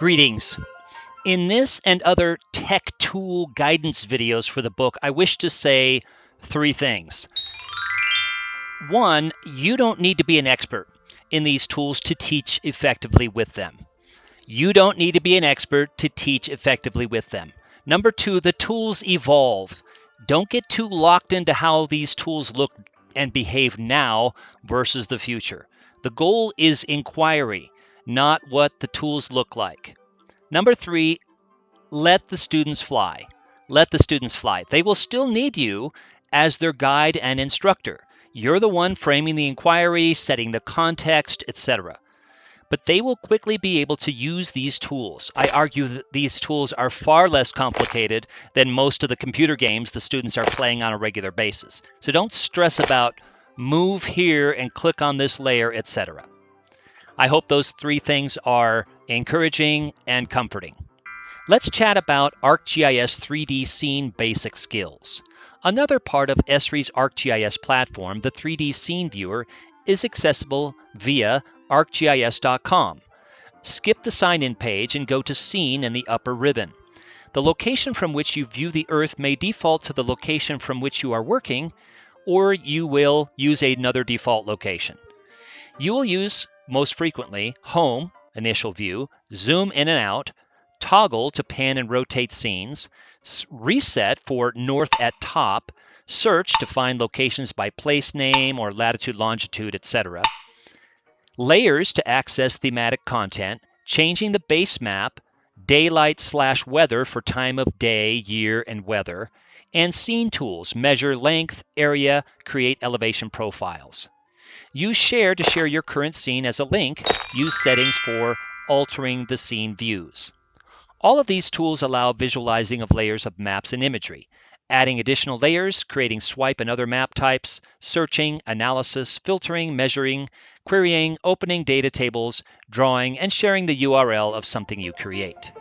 Greetings. In this and other tech tool guidance videos for the book, I wish to say three things. One, you don't need to be an expert in these tools to teach effectively with them. You don't need to be an expert to teach effectively with them. Number two, the tools evolve. Don't get too locked into how these tools look and behave now versus the future. The goal is inquiry, not what the tools look like. Number three, let the students fly. Let the students fly. They will still need you as their guide and instructor. You're the one framing the inquiry, setting the context, etc. But they will quickly be able to use these tools. I argue that these tools are far less complicated than most of the computer games the students are playing on a regular basis. So don't stress about move here and click on this layer, etc. I hope those three things are encouraging and comforting. Let's chat about ArcGIS 3D Scene basic skills. Another part of Esri's ArcGIS platform, the 3D Scene Viewer, is accessible via arcgis.com. Skip the sign-in page and go to Scene in the upper ribbon. The location from which you view the Earth may default to the location from which you are working, or you will use another default location. You will use, most frequently, Home, Initial View, Zoom in and out, Toggle to pan and rotate scenes, Reset for North at Top, Search to find locations by place name or latitude, longitude, etc. Layers to access thematic content, changing the base map, daylight/weather for time of day, year, and weather, and Scene tools, measure length, area, create elevation profiles. Use Share to share your current scene as a link. Use settings for altering the scene views. All of these tools allow visualizing of layers of maps and imagery, adding additional layers, creating swipe and other map types, searching, analysis, filtering, measuring, querying, opening data tables, drawing, and sharing the URL of something you create.